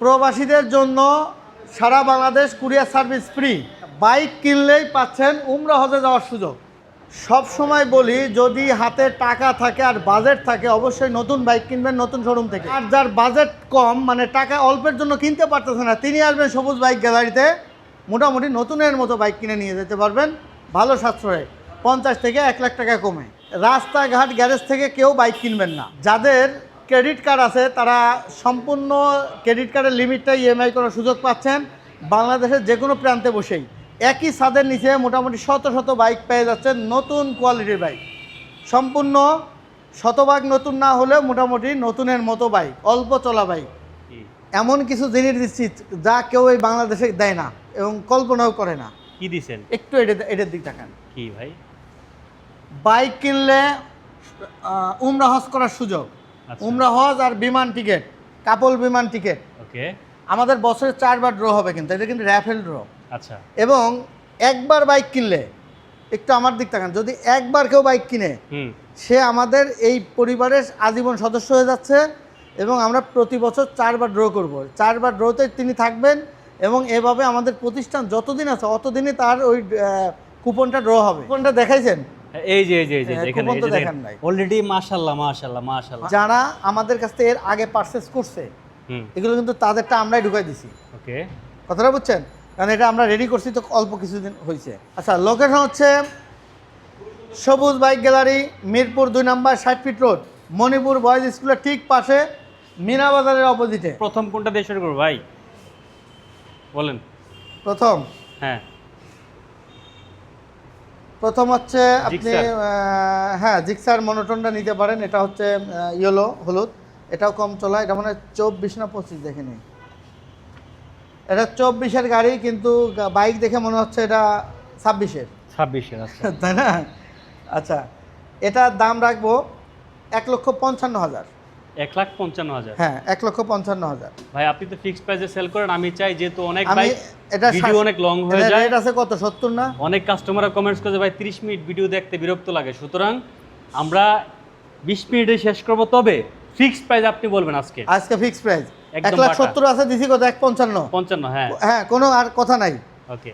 প্রবাসীদের জন্য সারা Bangladesh courier service free. Bike কিনলেই পাচ্ছেন উমরা হজে যাওয়ার সুযোগ। সব সময় বলি, যদি হাতে টাকা থাকে আর বাজেট থাকে, অবশ্যই নতুন বাইক কিনবেন নতুন শোরুম থেকে। আর যার বাজেট কম, মানে টাকা অল্পের জন্য কিনতে পারতেছে না, তিনি আসবেন সবুজ বাইক গ্যালারিতে। মোটামুটি নতুনের মতো বাইক কিনে নিয়ে যেতে পারবেন ভালো সাশ্রয়ে, 50 থেকে 1 লাখ টাকা কমে। রাস্তাঘাট গ্যারেজ থেকে কেউ বাইক কিনবেন না। যাদের ক্রেডিট কার্ড আছে তারা সম্পূর্ণ ক্রেডিট কার্ডের লিমিটটা ইএমআই করার সুযোগ পাচ্ছেন। বাংলাদেশের যে কোনো প্রান্তে বসেই একই ছাদের নিচে মোটামুটি শত শত বাইক পেয়ে যাচ্ছেন, নতুন কোয়ালিটির বাইক, সম্পূর্ণ শতভাগ নতুন না হলেও মোটামুটি নতুনের মতো বাইক, অল্প চলা বাইক। এমন কিছু জিনিস দিচ্ছি যা কেউ এই বাংলাদেশে দেয় না এবং কল্পনাও করে না। কি দিছেন? একটু এটার দিক দেখান। কি ভাই? বাইক কিনলে উমরা হজ করার সুযোগ, উমরা হজ আর বিমান টিকিট, কাপল বিমান টিকিট। ওকে। আমাদের বছরে 4 বার ড্র হবে, কিন্তু এটা কিন্তু র্যাফেল ড্র। আচ্ছা। এবং একবার বাইক কিনলে, একটু আমার দিক তাকান, যদি একবার কেউ বাইক কিনে সে আমাদের এই পরিবারের আজীবন সদস্য হয়ে যাচ্ছে। এবং আমরা প্রতি বছর 4 বার ড্র করব, 4 বার ড্রতে তিনি থাকবেন এবং এভাবে আমাদের প্রতিষ্ঠান যতদিন আছে অতদিনই তার ওই কুপনটা ড্র হবে। কুপনটা দেখাইছেন? এই যে এখানে দেখেন ভাই, অলরেডি মাশাআল্লাহ মাশাআল্লাহ মাশাআল্লাহ। যারা আমাদের কাছ থেকে এর আগে পারচেজ করছে এগুলো কিন্তু তাদেরটা আমরাই ঢুকাই দিছি। ওকে, কথাটা বুঝছেন? কারণ এটা আমরা রেডি করছি তো অল্প কিছুদিন হয়েছে। আচ্ছা, লোকেশন হচ্ছে সবুজ বাইক গ্যালারি, মিরপুর 2 নম্বর 60 ফিট রোড, মণিপুর বয়েজ স্কুলের ঠিক পাশে, মিনা বাজারের অপোজিটে। প্রথম কোনটা দিয়ে শুরু করব ভাই, বলেন? প্রথম হ্যাঁ, প্রথম হচ্ছে আপনি হ্যাঁ জিক্সার মনোটনটা নিতে পারেন। এটা হচ্ছে ইয়েলো হলুদ, এটাও কম চলা। এটা মানে 24 না 25 দেখে নিই। এটা 24-এর গাড়ি, কিন্তু বাইক দেখে মনে হচ্ছে এটা 26-এর। 26-এর? আচ্ছা, তাই না? আচ্ছা, এটার দাম রাখবো 1,55,000। 1,55,000? হ্যাঁ, 1,55,000। ভাই আপনি তো ফিক্সড প্রাইসে সেল করেন, আমি চাই যেহেতু অনেক আমি বাইক এটা ভিডিও অনেক লং হয়ে যায়। রেট আছে কত, 70 না? অনেক কাস্টমাররা কমেন্টস করে ভাই 30 মিনিট ভিডিও দেখতে বিরক্ত লাগে, সুতরাং আমরা 20 মিনিটে শেষ করব। তবে ফিক্সড প্রাইস আপনি বলবেন আজকে? আজকে ফিক্সড প্রাইস একদম 1,70,000 আছে, দিছি কত? 1,55,000। 55? হ্যাঁ হ্যাঁ, কোনো আর কথা নাই। ওকে।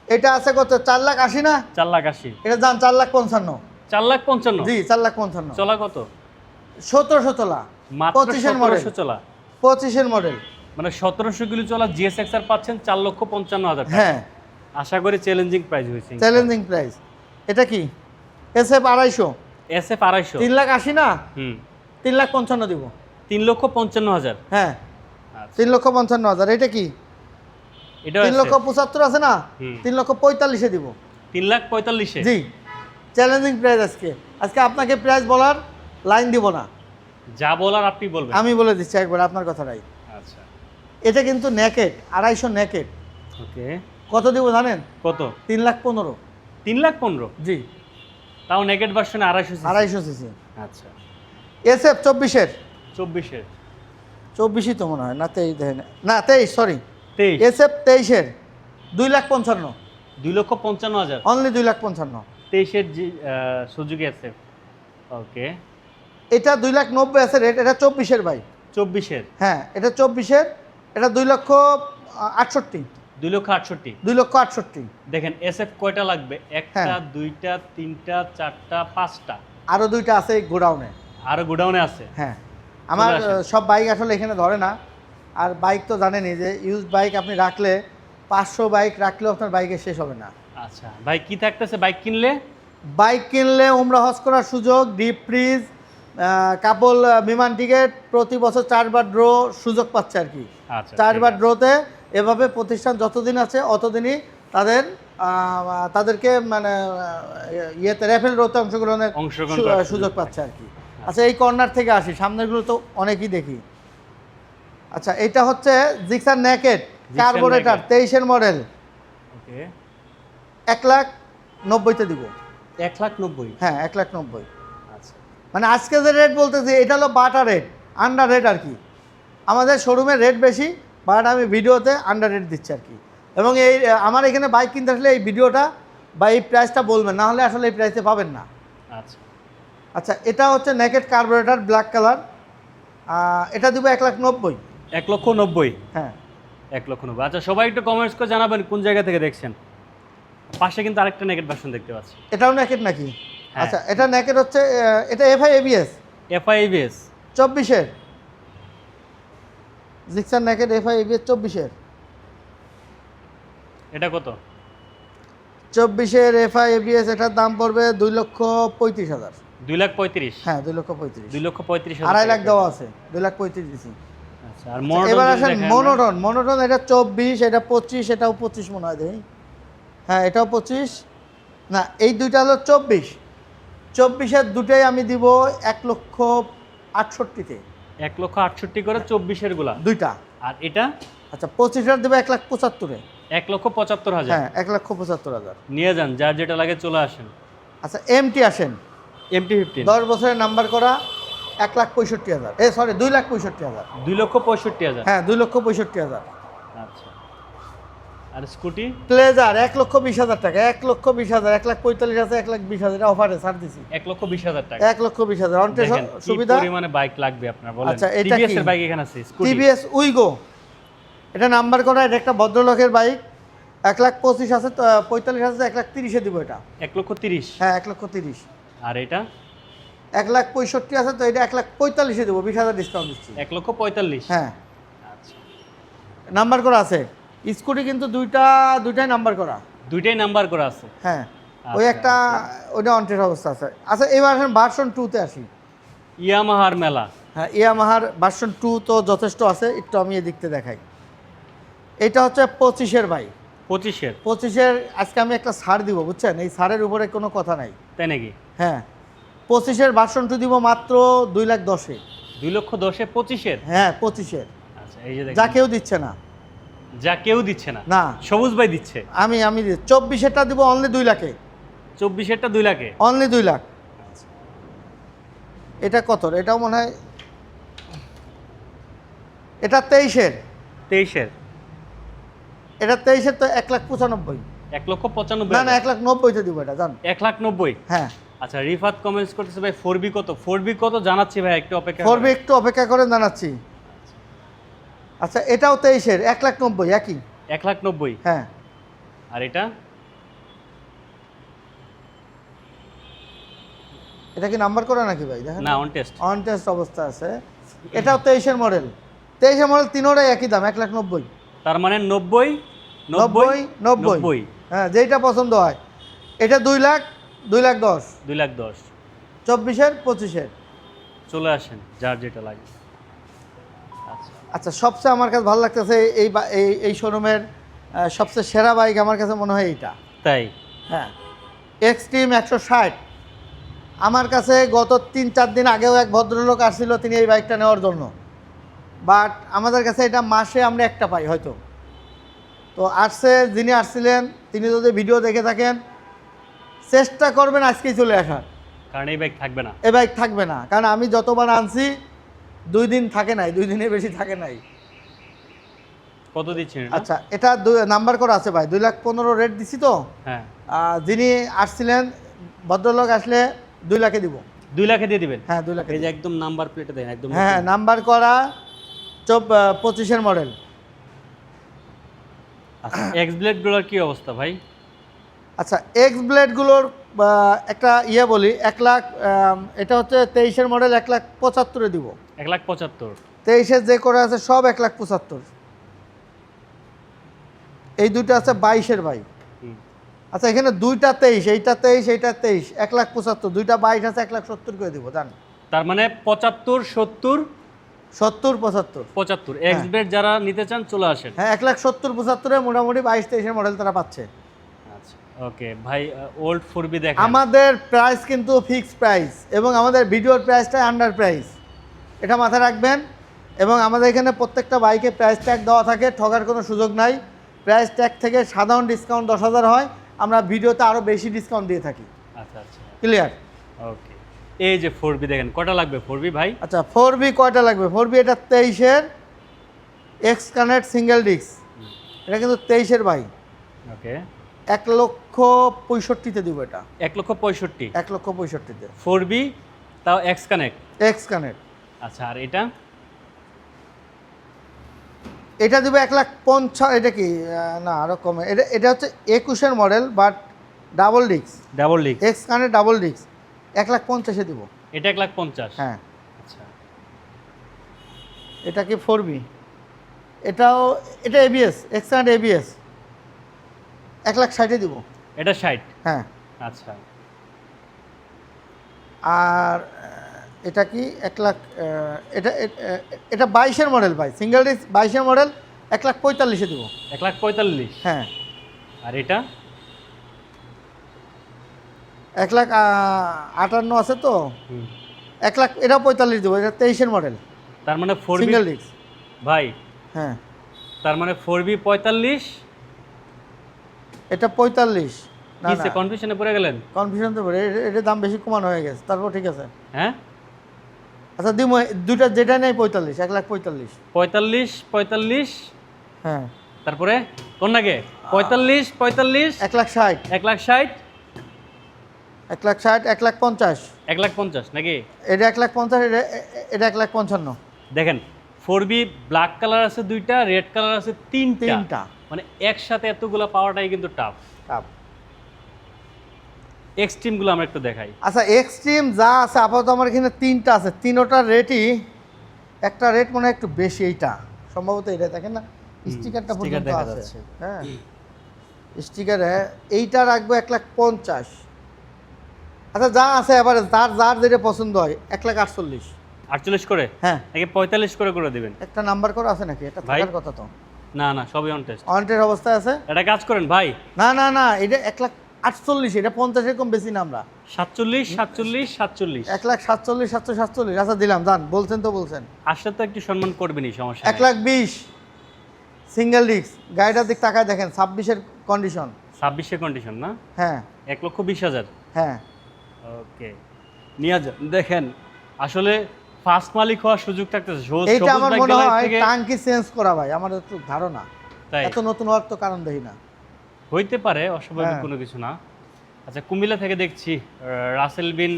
এটা আছে কত? 4,80,000 না? 4,80,000? এটা দাম 4,55,000। 4,55,000? জি, 4,55,000। চলা কত? 1700 চলা, মাত্র 25-এর মডেল। 1700 চলা? 25-এর মডেল, মানে 1700 কিলো চলা জিএসএক্সআর পাচ্ছেন 4,55,000 টাকা। হ্যাঁ, আশা করি চ্যালেঞ্জিং প্রাইস হয়েছে। Challenging price. এটা কি SF 250? SF 250? 3,80,000 না? 3,55,000 দিব। 3,55,000? হ্যাঁ, 3,55,000। এটা কি? এটা 3,75,000 আছে না? 3,45,000 দিব। 3,45,000? জি, চ্যালেঞ্জিং প্রাইস। আজকে আপনাকে প্রাইস বলার লাইন দিব না, যা বলার আপনি বলবেন। আমি বলে দিচ্ছি একবার আপনার কথাটাই। আচ্ছা, এটা কিন্তু নেকেট, 250 নেকেট। ওকে। কত দিব জানেন? কত? 3,15,000। 3,15,000? জি, তাও নেগেট ভার্সনে 250 সিসি। আচ্ছা, SF 24-এর? 24-এর? 24ই তো মনে হয় না, 23 দেখেন না, 23, সরি 23? SF 23-এর 2,55,000, 2,55,000? অনলি 2,55,000। 23-এর সুজুকি SF? ওকে। এটা 2,90,000 আছে রেট। এটা 24-এর ভাই। 24-এর? হ্যাঁ, এটা 24-এর। এটা 2,68,000। 2,68,000? 2,68,000। দেখেন SF কয়টা লাগবে? একটা, দুইটা, তিনটা, চারটা, পাঁচটা, আরও 2টা আছে গোডাউনে। আরো গোডাউনে আছে? হ্যাঁ, আমার চলে আসেন। সব বাইক আসলে এখানে ধরে না। আর বাইক তো জানেনই যে ইউজ বাইক আপনি রাখলে 500 বাইক রাখলেও আপনার বাইকে শেষ হবে না। আচ্ছা ভাই, কি থাকতেছে বাইক কিনলে? বাইক কিনলে উমরা হজ করার সুযোগ, ডিপ ফ্রিজ, কাপল বিমান টিকিট, প্রতি বছর 4 বার ড্র সুযোগ পাচ্ছে আর কি। আচ্ছা, 4 বার ড্রতে এভাবে প্রতিষ্ঠান যতদিন আছে অতদিনই তাদেরকে মানে ইয়েতে র্যাফেল ড্রতে অংশগ্রহণের সুযোগ পাচ্ছে আর কি। আচ্ছা, এই কর্নার থেকে আসি, সামনেরগুলো তো অনেকই দেখি। আচ্ছা, এটা হচ্ছে জিক্সার নেকেট কার্বোরেটর, 23-এর মডেল। ওকে। 1,90,000-তে দিব। 1,90,000? হ্যাঁ, 1,90,000। আচ্ছা, মানে আজকে যে রেট বলতেছি এটা হলো বাটা রেট, আন্ডার রেট আর কি। আমাদের শোরুমের রেট বেশি, বাট আমি ভিডিওতে আন্ডার রেট দিচ্ছি আর কি। এবং এই আমার এখানে বাইক কিনতে আসলে এই ভিডিওটা বা এই প্রাইসটা বলবেন, না হলে আসলে এই প্রাইসে পাবেন না। আচ্ছা। আচ্ছা, এটা হচ্ছে নেকেট কার্বোরেটর ব্ল্যাক কালার। এটা দিব 1,90,000। 1,90,000। হ্যাঁ 1,90,000। আচ্ছা সবাই একটু কমেন্টস করে জানাবেন কোন জায়গা থেকে দেখছেন। পাশে কিন্তু আরেকটা নেকেট ভার্সন দেখতে পাচ্ছি। এটাও নেকেট নাকি? হ্যাঁ। আচ্ছা এটা নেকেট হচ্ছে এটা এফআই এবিএস এফআই এবিএস 24-এর জিক্সার নেকেট এফআই এবিএস 24-এর এটা কত? 24-এর এফআই এবিএস এটার দাম পড়বে 2,35,000। 2,35,000। হ্যাঁ 2,35,000। 2,35,000। 2.5 লাখ দেওয়া আছে, 2,35,000 দিছি। আচ্ছা আর এবার মনোটন আসেন মনোটন এটা 24, এটা 25, এটাও 25 মনে হয় দেখি। হ্যাঁ এটাও 25, না এই দুইটা হলো 24-এর দুটোই আমি দিব 1,68,000-তে। 1,68,000 করে 24-এর গুলা। দুইটা। আর এটা আচ্ছা 25-এর দেবে 1,75,000-এ। 1,75,000। হ্যাঁ 1,75,000। নিয়ে যান, যার যেটা লাগে চলে আসেন। আচ্ছা এমটি আসেন, MT-15 10 বছরের নাম্বার করা 1,65,000, সরি 2,65,000। 2,65,000। হ্যাঁ 2,65,000। আচ্ছা আর স্কুটি প্লেজার 1,20,000 টাকা, 1,20,000, 1,45,000 আছে, 1,20,000 এটা অফারে ছাড় দিছি। 1,20,000 টাকা। 1,20,000 অন্টে দেখেন কি সুবিধা। পরিমাণে বাইক লাগবে আপনার বলেন। আচ্ছা, এটা টিভিএস কি? এর বাইক এখানে আছে, স্কুটি। টিভিএস উইগো, এটা নাম্বার করা, এটা একটা ভদ্রলোকের বাইক। 1,25,000 আছে, 45,000, 1,30,000-এ দিব এটা। 1,30,000। হ্যাঁ 1,30,000। আর এটা 1,65,000 আছে, তো এটা 1,45,000-এ দেবো, 20,000 ডিসকাউন্ট দিচ্ছি। 1,45,000। হ্যাঁ আচ্ছা নাম্বার করা আছে। স্কুটি কিন্তু দুইটাই নাম্বার করা। দুইটাই নাম্বার করা আছে। হ্যাঁ ওই আচ্ছা, একটা ওইটা অন্টের অবস্থা আছে। আচ্ছা এবার আসেন ভার্সন 2-তে আসি। ইয়ামাহার মেলা। হ্যাঁ ইয়ামাহার ভার্সন 2 তো যথেষ্ট আছে, একটু আমি এদিকতে দেখাই। এটা হচ্ছে 25-এর বাইক। 25-এর। 25-এর আজকে আমি একটা ছাড় দিব, বুঝছেন? এই ছাড়ের উপরে কোনো কথা নাই। তাই নাকি? হ্যাঁ 25-এর ভার্সন 2 দিব মাত্র 2,10,000-এ। 2,10,000-এ 25-এর। হ্যাঁ 25-এর, আচ্ছা এই যে যা দেখেন, কেউ দিচ্ছে না। যা কেউ দিচ্ছে না। না সবুজ ভাই দিচ্ছে। আমি 24-এরটা দিব অনলি 2 লাখে। 24-এরটা 2 লাখে। অনলি 2 লাখ। এটা কত? এটাও মনে হয় এটা 23-এর। 23-এর। এটা 23-এর তো 1,95,000। 1,95,000। না না 1,90,000-তে দিব এটা, জান। 1,90,000। হ্যাঁ আচ্ছা রিফাত কমেন্টস করতেছে ভাই 4B কত? 4B কত জানাচ্ছি ভাই, একটু অপেক্ষা 4B একটু অপেক্ষা করে জানাচ্ছি। আচ্ছা এটাও 23-এর 1,90,000 একই। 1,90,000। হ্যাঁ আর এটা এটা কি নাম্বার করা নাকি ভাই? দেখেন না, অন টেস্ট। অন টেস্ট অবস্থা আছে। এটাও 23-এর মডেল। 23-এর মডেল তিনোটাই একই দাম, 1,90,000। তার মানে 90 90 90। হ্যাঁ যেইটা পছন্দ হয়। এটা 2 লাখ, 2,10,000। 2,10,000। 24-এর 25-এর। চলে আসেন যার যেটা লাগে। আচ্ছা আচ্ছা সবচেয়ে আমার কাছে ভালো লাগতেছে এই শোরুমের সবচেয়ে সেরা বাইক আমার কাছে মনে হয় এইটা। তাই? হ্যাঁ এক্সট্রিম 160। আমার কাছে গত 3-4 দিন আগেও এক ভদ্রলোক আসছিল, তিনি এই বাইকটা নেওয়ার জন্য। বাট আমাদের কাছে এটা মাসে আমরা একটা পাই হয়তো। তো আসছে, যিনি আসছিলেন তিনি যদি ভিডিও দেখে থাকেন চেষ্টা করবেন আজকেই চলে আসার। কারণ এই বাইক থাকবে না। এই বাইক থাকবে না, কারণ আমি যতবার আনছি 2 দিন থাকে নাই, 2 দিনের বেশি থাকে নাই। কত দিচ্ছেন এটা? আচ্ছা এটা নাম্বার করা আছে ভাই, 2,15,000 রেট দিছি তো। হ্যাঁ যিনি আসছিলেন ভদ্রলোক আসলে 2 লাখে দিব। 2 লাখে দিয়ে দিবেন? হ্যাঁ 2 লাখে এই যে দিব। একদম নাম্বার প্লেটে দেন একদম। হ্যাঁ নাম্বার করা 25-এর মডেল। আচ্ছা এক্স ব্লেড গুলোর কি অবস্থা ভাই? আচ্ছা এক্স ব্লেডগুলোর একটা বলি, 1 লাখ, এটা হচ্ছে 23-এর মডেল, 1,75,000-এ দিব। 1,75,000। 23-এর যে করে আছে সব 1,75,000। এই দুইটা আছে 22-এর ভাই। আচ্ছা এখানে দুইটা 23, এইটা 23, এইটা 23, 1,75,000। দুইটা 22 আছে, 1,70,000 করে দিব, জান। তার মানে 75 70 70 75। 75 এক্স ব্লেড যারা নিতে চান চলে আসেন। হ্যাঁ 1,70 75-এ মোটামুটি 22-23-এর মডেল তারা পাচ্ছে। আচ্ছা ওকে ভাই, ওল্ড 4B দেখেন। আমাদের প্রাইস কিন্তু ফিক্সড প্রাইস, এবং আমাদের ভিডিওর প্রাইসটা আন্ডার প্রাইস, এটা মাথায় রাখবেন। এবং আমাদের এখানে প্রত্যেকটা বাইকে প্রাইস ট্যাগ দেওয়া থাকে, ঠকার কোনো সুযোগ নাই। প্রাইস ট্যাগ থেকে সাধারণ ডিসকাউন্ট 10,000 হয়, আমরা ভিডিওতে আরও বেশি ডিসকাউন্ট দিয়ে থাকি। আচ্ছা আচ্ছা ক্লিয়ার? ওকে এই যে 4B দেখেন, কটা লাগবে 4B ভাই? আচ্ছা 4B কয়টা লাগবে? 4B এটা 23-এর এক্স কানেক্ট সিঙ্গেল ডিস্ক, এটা কিন্তু 23-এর ভাই। ওকে 1,65,000-তে দিব এটা। 1,65,000। 1,65,000-তে 4B তাও এক্স কানেক্ট। X connect. আচ্ছা আর এটা? এটা দেবো 1,50,000। এটা কি না আরও কমে, এটা এটা হচ্ছে 21-এর model but double disc, double disc, এক্স কানের ডাবল ডিস্ক, 1,50,000-এ দেবো। এটা 1,50,000। হ্যাঁ। আচ্ছা, এটা কি 4B, এটাও এটা এবিএস, এক্স কানের এবিএস, 1,60,000-এ দেবো। এটা 60। হ্যাঁ। আচ্ছা, আর এটা কি 1,00,000, এটা এটা 22-এর মডেল ভাই, সিঙ্গেল ডিস্ক 22-এর মডেল, 1,45,000-এ দেবো। 1,45,000। হ্যাঁ। আর এটা 1,58,000 আছে তো, হুম। 1,00,000, এটাও 45 দেবো। এটা 23-এর মডেল, তার মানে 4B সিঙ্গেল ডিস্ক। ভাই, হ্যাঁ। তার মানে 4B 45। এটা 45 না কিসে না, কনফিউশনে পড়ে গেলেন? কনফিউশন তো এটার দাম বেশি কমানো হয়ে গেছে, তারপর ঠিক আছে। হ্যাঁ, আচ্ছা দিব দুইটা, যেটা নেই 45, 1,45,000। 45 45। হ্যাঁ। তারপরে কোনটাকে? 45 45, 1,60,000, 1,60,000, 1,60,000, 1,50,000। 1,50,000 নাকি? এটা 1,50,000, এটা 1,55,000। দেখেন 4B ব্ল্যাক কালার আছে দুইটা, রেড কালার আছে তিনটা। তিনটা। মানে একসাথে এতগুলো পাওয়াটাই কিন্তু টাফ। এক্সট্রিমগুলো আমরা একটু দেখাই। আচ্ছা, এক্সট্রিম যা আছে আপাতত আমার এখানে তিনটা আছে, তিনোটার রেটই, একটা রেট মনে হয় একটু বেশি, এইটা সম্ভবত, এটা দেখেন না স্টিকারটা sticker পর্যন্ত দেখা আছে। যাচ্ছে। হ্যাঁ, স্টিকারে এইটা রাখবো 1,50,000। আচ্ছা, যা আছে এবারে যার যার যেটা পছন্দ হয়, 1,48,000। 48 করে? হ্যাঁ। নাকি 45 করে দিবেন? একটা নাম্বার করে আছে নাকি? এটা ভাই? থাকার কথা তো। না না, সবই অন টেস্ট। ওয়ারেন্টের অবস্থায় আছে। এটা কাজ করেন ভাই। না না না, এটা 1,48,000, এটা 50 এরকম বেশি না আমরা। 47 47 47। 1,47,000, 747। আচ্ছা দিলাম, জান বলছেন তো বলছেন। আসলে তো একটু সম্মান করবেনই, সমস্যা নেই। 1,20,000 সিঙ্গেল ডিস্ক, গাড়িটার দিক তাকায় দেখেন, 26-এর কন্ডিশন। 26-এর কন্ডিশন না? হ্যাঁ 1,20,000। হ্যাঁ। ওকে, নিয়ে যান। দেখেন আসলে ফার্স্ট মালিক হওয়ার সুযোগ থাকতেছে। এইটা আমার সবুজ মনে বাইক হয় থেকে টাঙ্কি চেঞ্জ করা ভাই, আমার একটু ধারণা। তাই এত নতুন হওয়ার তো কারণ দেখি না। হইতে পারে, অস্বাভাবিক হ্যাঁ। কোনো কিছু না। আচ্ছা, কুমিল্লা থেকে দেখছি রাসেল বিন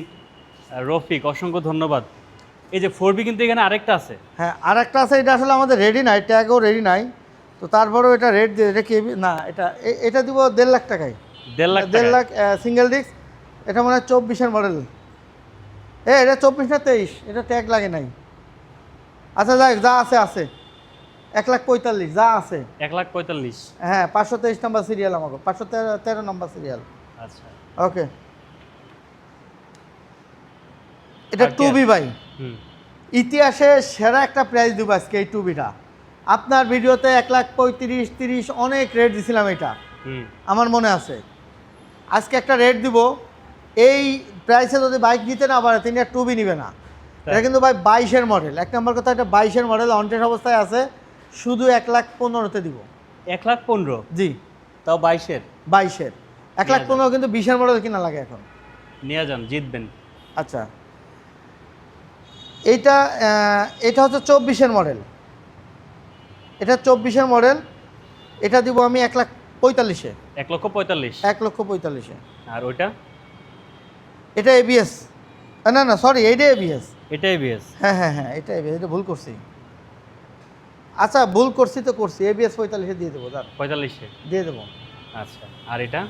রফিক, অসংখ্য ধন্যবাদ। এই যে 4B কিন্তু এখানে আরেকটা আছে। হ্যাঁ, আর একটা আছে, এটা আসলে আমাদের রেডি নাই, ট্যাগও রেডি নাই, তো তারপরেও এটা রেট দিয়ে, এটা কি না, এটা দিব 1.5 লাখ টাকায়। 1.5 লাখ 1.5 লাখ সিঙ্গেল ডিস্ক। এটা মনে হয় 24-এর মডেল। এটা 24 না 23, এটা ট্যাগ লাগে নাই। আচ্ছা যাই, যা আছে আছে, 1,45,000 যা আছে। 1,45,000। হ্যাঁ, 523 নম্বর সিরিয়াল, আমাকে 513 নম্বর সিরিয়াল। আচ্ছা, ওকে। এটা আর কি 2B ভাই, হুম, ইতিহাসে সেরা একটা প্রাইস দিব আজকে এই 2Bটা। আপনার ভিডিওতে 1,35,000 30 অনেক রেট দিছিলাম, এটা হুম। আমার মনে আছে। আজকে একটা রেট দিব, এই প্রাইসে যদি বাইক নিতে না পারে তিনি আর 2B নিবে না। এটা কিন্তু ভাই 22-এর মডেল, এক নম্বর কথা, এটা 22-এর মডেল, অনটেস্ট অবস্থায় আছে, শুধু 1,15,000-তে দিব। 1,15,000? জি, তাও 22-এর? 22-এর 1,15,000, কিন্তু 20-এর মডেল কিনা লাগে এখন। নিয়ে যান, জিতবেন। আচ্ছা, এটা হচ্ছে 24-এর মডেল, এটা 24-এর মডেল, এটা দিব আমি 1,45,000-এ। 1,45,000? 1,45,000-এ। আর ওইটা? এটা এবিএস, না না সরি, এইটা এবিএস। এটা ABS? হ্যাঁ হ্যাঁ হ্যাঁ, এটা এবিএস, এটা ভুল করছি। আচ্ছা, ভুল করছি তো করছি, এবিএস 45-এ দিয়ে দেবো, দাঁড় 45-এ দিয়ে দেবো। আচ্ছা, আর এটা?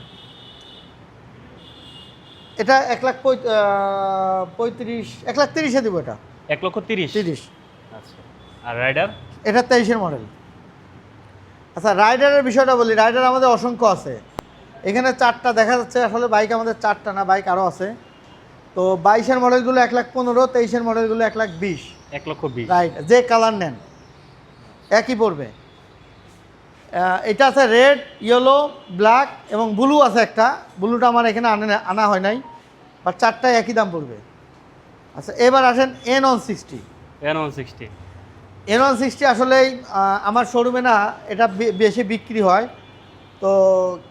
এটা 1,35,000-1,30,000-এ দেবো। এটা 1,30,000? 30। আচ্ছা, আর রাইডার? এটা 23-এর মডেল। আচ্ছা, রাইডারের বিষয়টা বলি, রাইডার আমাদের অসংখ্য আছে, এখানে 4টা দেখা যাচ্ছে, আসলে বাইক আমাদের 4টা না, বাইক আরও আছে। তো 22-এর মডেলগুলো 1,15,000, 23-এর মডেলগুলো 1,20,000। 1,20,000? রাইট, যে কালার নেন একই পড়বে। এটা আছে রেড, ইয়েলো, ব্ল্যাক এবং ব্লু আছে একটা, ব্লুটা আমার এখানে আনা হয় নাই, বাট 4টায় একই দাম পড়বে। আচ্ছা, এবার আসেন N160। N160? N160 আসলেই আমার শোরুমে না, এটা বেশি বিক্রি হয়, তো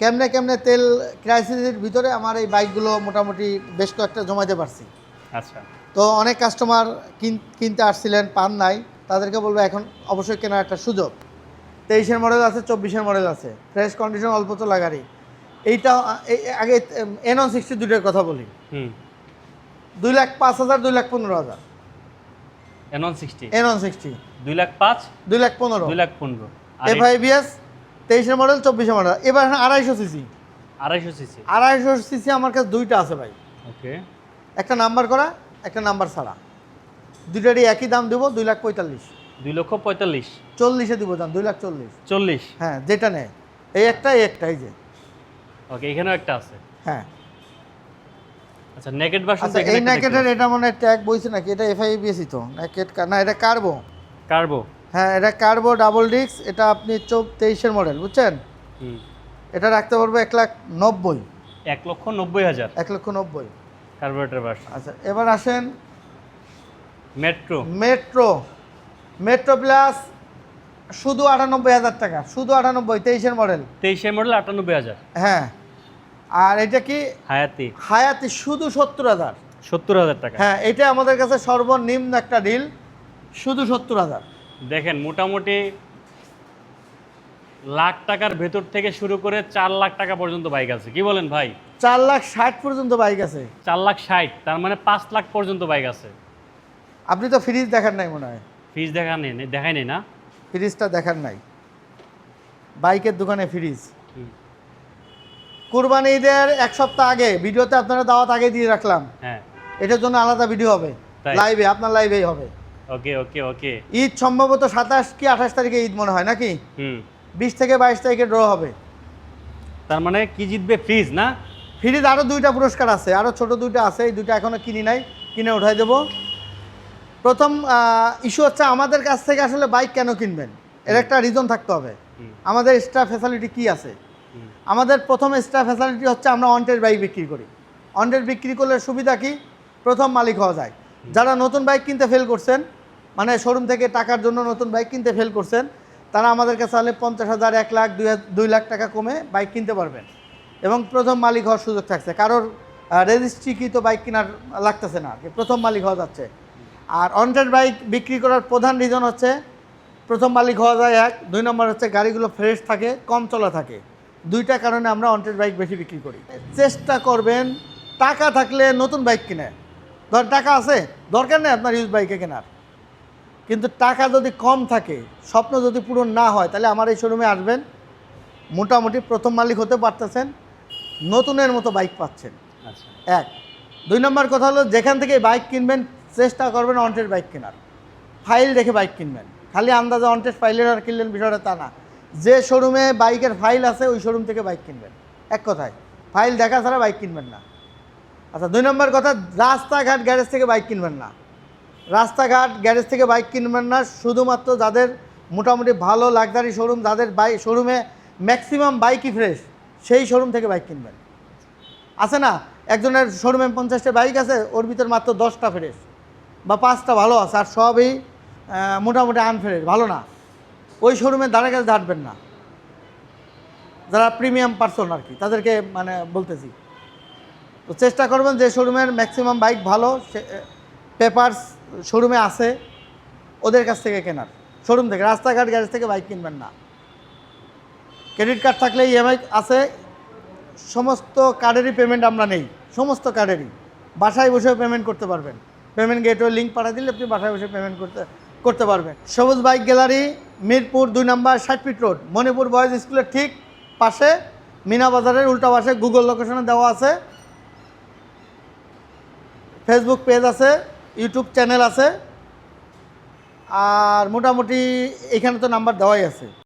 কেমনে কেমনে তেল ক্রাইসিসের ভিতরে আমার এই বাইকগুলো মোটামুটি বেশ কয়েকটা জমাইতে পারছি। আচ্ছা, তো অনেক কাস্টমার কিনতে আসছিলেন, পান নাই, তাদেরকে বলবো এখন অবশ্যই কেনার একটা সুযোগ। 23-এর মডেল আছে, 24-এর মডেল আছে, ফ্রেশ কন্ডিশন, অল্প তো লাগারই। এইটা আগে N160 দুটোর কথা বলি। হুম। 2,05,000, 2,15,000। N160? N160 2,05,000? 2,15,000। 2,15,000? আর FIBS 23-এর মডেল 24-এর মডেল। এবার 250 সিসি। 250 সিসি। 250 সিসি আমার কাছে দুইটা আছে ভাই, ওকে। একটা নাম্বার করা, একটা নাম্বার ছাড়া, দুইটারই একই দাম দেবো 2,45,000। 2,45,000। 40-এ দিব দাম, 2,40,000। 40। হ্যাঁ, যেটা নেয় এই একটা, এই একটা, এই যে। ওকে, এখানেও একটা আছে। হ্যাঁ, আচ্ছা, নেকেড ভার্সন। আচ্ছা এই নেকেটের এটা মনে হয় ট্যাগ বইছে নাকি, এটা FIBS তো নেকেট না, এটা কার্বো। কার্বো। হ্যাঁ, এটা কার্বো ডাবল ডিস্ক, এটা আপনি 23-এর মডেল, বুঝছেন? এটা রাখতে পারবো 1,90,000। 1,90,000। 1,90,000 কার্বোরেটর ভার্সন। আচ্ছা, এবার আসেন মেট্রো। মেট্রো প্লাস, শুধু 98,000 টাকা, শুধু 98, 23-এর মডেল। 23-এর মডেল 98,000। হ্যাঁ, আর এটা কি হায়াতি, শুধু 70,000। 70,000 টাকা। হ্যাঁ, এটা আমাদের কাছে সর্বনিম্ন একটা ডিল, শুধু 70,000। দেখেন, মোটামুটি লাখ টাকার ভেতর থেকে শুরু করে 4 লাখ টাকা পর্যন্ত বাইক আছে। কি বলেন ভাই? 4,60,000 পর্যন্ত বাইক আছে। 4,60,000, তার মানে 5 লাখ পর্যন্ত বাইক আছে। আপনি তো ফ্রিজ দেখার নাই মনে হয়। ফ্রিজ দেখাই নেই না? ফ্রিজটা দেখার নাই, বাইকের দোকানে ফ্রিজ। কুরবানি ঈদের 1 সপ্তাহ আগে ভিডিওতে আপনারা দাওয়াত আগে দিয়ে রাখলাম। হ্যাঁ, এটার জন্য আলাদা ভিডিও হবে, লাইভে, আপনার লাইভেই হবে। ওকে ওকে ওকে। ঈদ সম্ভবত 27 কি 28 তারিখে ঈদ মনে হয় নাকি? 20 থেকে 22 তারিখে ড্র হবে। তার মানে কি জিতবে? ফ্রিজ না? ফ্রিজ আরও 2টা পুরস্কার আছে, আরও ছোট 2টা আছে, এই 2টা এখনও কিনি নাই, কিনে উঠাই দেবো। প্রথম ইস্যু হচ্ছে আমাদের কাছ থেকে আসলে বাইক কেন কিনবেন, এর একটা রিজন থাকতে হবে। আমাদের এক্সট্রা ফ্যাসিলিটি কি আছে? আমাদের প্রথম এক্সট্রা ফ্যাসিলিটি হচ্ছে আমরা অনটেড বাইক বিক্রি করি। অনটেড বিক্রি করলে সুবিধা কি? প্রথম মালিক হওয়া যায়। যারা নতুন বাইক কিনতে ফেল করছেন, মানে শোরুম থেকে টাকার জন্য নতুন বাইক কিনতে ফেল করছেন, তারা আমাদের কাছে আসলে 50,000, 1 লাখ, 2 লাখ টাকা কমে বাইক কিনতে পারবেন এবং প্রথম মালিক হওয়ার সুযোগ থাকছে। কারোর রেজিস্ট্রিকৃত বাইক কেনার লাগতেছে না, প্রথম মালিক হওয়া যাচ্ছে। আর অনটেড বাইক বিক্রি করার প্রধান রিজন হচ্ছে প্রথম মালিক হওয়া যায় 1, 2 নম্বর হচ্ছে গাড়িগুলো ফ্রেশ থাকে, কম চলা থাকে। 2টা কারণে আমরা অনটেড বাইক বেশি বিক্রি করি। চেষ্টা করবেন টাকা থাকলে নতুন বাইক কিনে, টাকা আছে দরকার নেই আপনার ইউজ বাইকে কেনার, কিন্তু টাকা যদি কম থাকে, স্বপ্ন যদি পূরণ না হয়, তাহলে আমার এই শোরুমে আসবেন, মোটামুটি প্রথম মালিক হতে পারতেছেন, নতুনের মতো বাইক পাচ্ছেন। আচ্ছা, 1। 2 নম্বর কথা হলো, যেখান থেকে বাইক কিনবেন চেষ্টা করবেন অনটেড বাইক কেনার, ফাইল দেখে বাইক কিনবেন। খালি আন্দাজে অনটেড ফাইলের আর কিনলেন বিষয়টা তা না, যে শোরুমে বাইকের ফাইল আছে ওই শোরুম থেকে বাইক কিনবেন। এক কথায় ফাইল দেখা ছাড়া বাইক কিনবেন না। আচ্ছা, 2 নম্বর কথা, রাস্তাঘাট গ্যারেজ থেকে বাইক কিনবেন না। রাস্তাঘাট গ্যারেজ থেকে বাইক কিনবেন না, শুধুমাত্র যাদের মোটামুটি ভালো লাক্সারি শোরুম, যাদের বাইক শোরুমে ম্যাক্সিমাম বাইকই ফ্রেশ, সেই শোরুম থেকে বাইক কিনবেন। আছে না, একজনের শোরুমে 50টা বাইক আছে, ওর ভিতর মাত্র 10টা ফ্রেশ বা 5টা ভালো আছে, আর সবই মোটামুটি আনফ্রেশ, ভালো না। ওই শোরুমের ধারে কাছে হাঁটবেন না, যারা প্রিমিয়াম পার্সন আর কি, তাদেরকে মানে বলতেছি। তো চেষ্টা করবেন যে শোরুমের ম্যাক্সিমাম বাইক ভালো, পেপারস শোরুমে আছে, ওদের কাছ থেকে কেনার, শোরুম থেকে। রাস্তাঘাট গ্যারেজ থেকে বাইক কিনবেন না। ক্রেডিট কার্ড থাকলে EMI আছে, সমস্ত কার্ডেরই পেমেন্ট আমরা নেই, সমস্ত কার্ডেরই। বাসায় বসেও পেমেন্ট করতে পারবেন, পেমেন্ট গেটওয়ে লিঙ্ক পাঠিয়ে দিলে আপনি বাসায় বসে পেমেন্ট করতে পারবেন। সবুজ বাইক গ্যালারি, মিরপুর 2 নম্বর 60 ফিট রোড, মণিপুর বয়েজ স্কুলের ঠিক পাশে, মিনা বাজারের উল্টা পাশে। গুগল লোকেশনে দেওয়া আছে, ফেসবুক পেজ আছে, ইউটিউব চ্যানেল আছে, আর মোটামুটি এখানে তো নাম্বার দেওয়াই আছে।